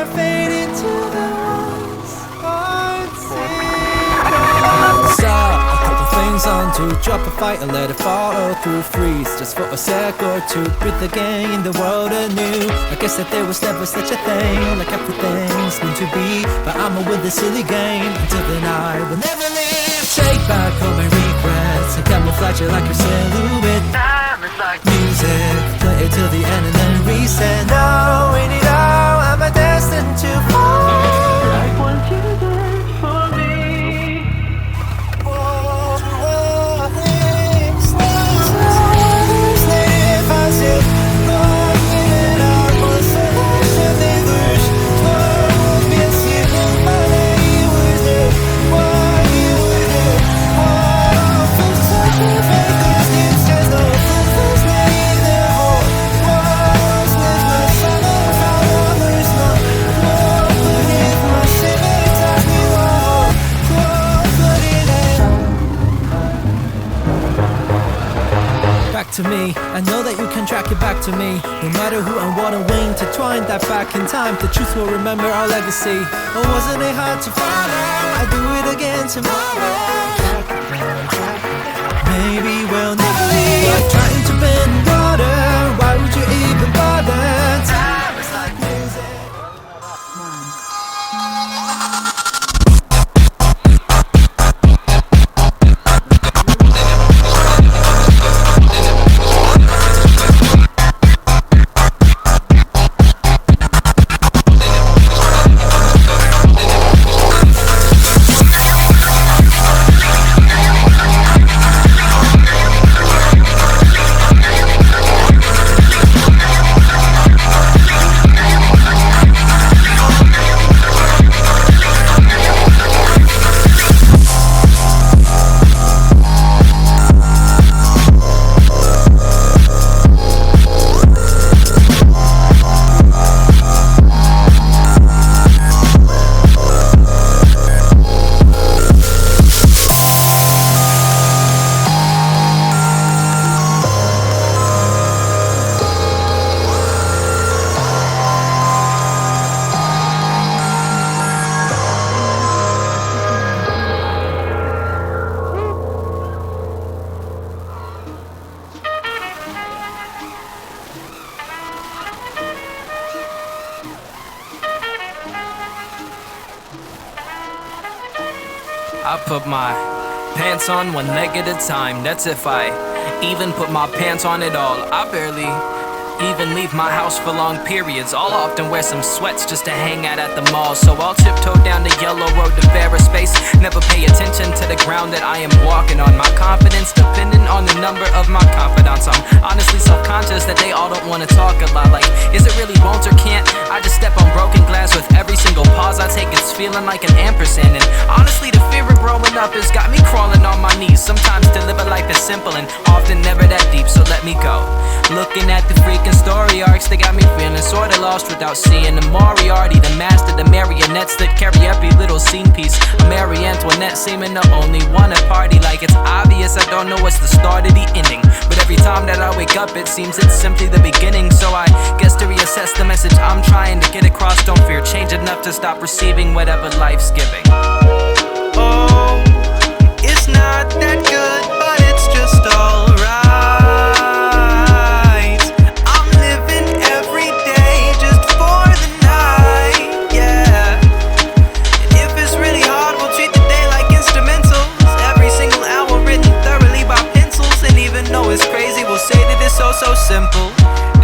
are faded to the ones Stop, a couple things on to drop a fight and let it follow through. Freeze just for a sec or two. Breathe again, the world anew. I guess that there was never such a thing, like everything's meant to be. But I'm with this silly game until then I will never leave. Take back all my regrets and camouflage it like your silhouette. Time is like music, play it till the end and then reset. Knowing it all, I'm destined to fall. Like what you did for me. To me, I know that you can track it back to me. No matter who and what and when, intertwine that back in time. The truth will remember our legacy. Oh, wasn't it hard to follow? I do it again tomorrow. Maybe we'll never leave. Like trying to bend water. Why would you even bother? Time is like music. I put my pants on one leg at a time, that's if I even put my pants on at all. I barely even leave my house for long periods. I'll often wear some sweats just to hang out at the mall. So I'll tiptoe down the yellow road to fairer space. Never pay attention to the ground that I am walking on. My confidence dependent on the number of my confidants. I'm honestly self-conscious that they all don't want to talk a lot. Like, is it really won't or can't? I just step on broken glass with every single pause I take. It's feeling like an ampersand. And honestly, the fear of growing up has got me crawling on my knees. Sometimes to live a life is simple and often never that deep, so let me go. Looking at the freaking story arcs, they got me feeling sorta lost without seeing the Moriarty, the master, the marionettes that carry every little scene piece. A Marie Antoinette seeming to only want a party. Like it's obvious I don't know what's the start of the ending, but every time that I wake up it seems it's simply the beginning. So I guess to reassess the message I'm trying to get across, don't fear change enough to stop receiving whatever life's giving. Oh, it's not that good, but it's just alright. It's crazy, we'll say that it's so simple.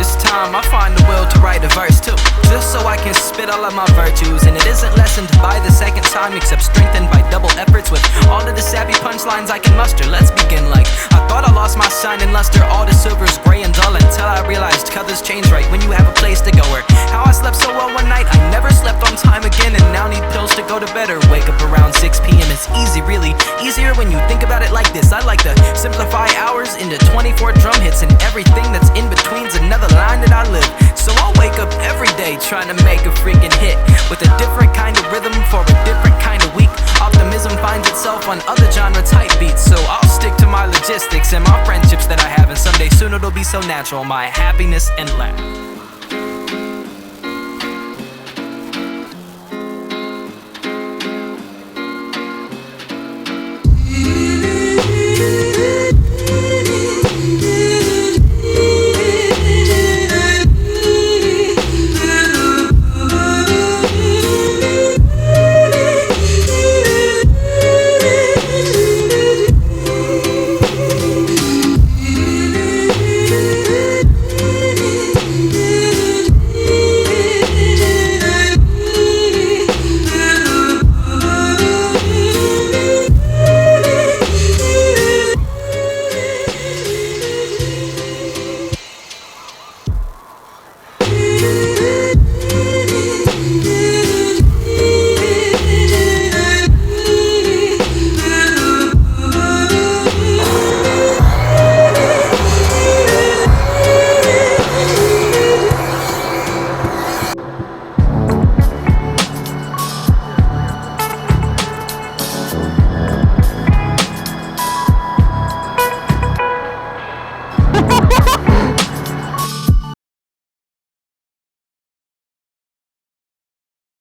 This time I find the will to write a verse too, just so I can spit all of my virtues. And it isn't lessened by the second time, except strengthened by double efforts with all of the savvy punchlines I can muster. Let's begin. Like I thought I lost my shine and luster, all the silver's gray and dull, until I realized colors change right when you have a place to go. Or how I slept so well one night, I never slept on time again, and now need pills to go to bed or wake up around 6 p.m. It's easy, really easier when you think about it like this. I like to simplify hours into 24 drum hits, and everything that's in between's another line that I live. So I'll wake up every day trying to make a freaking hit, with a different kind of rhythm for a different kind of week. Optimism finds itself on other genre type beats, so I'll stick to my logistics and my friendships that I have, and someday soon it'll be so natural, my happiness and laugh.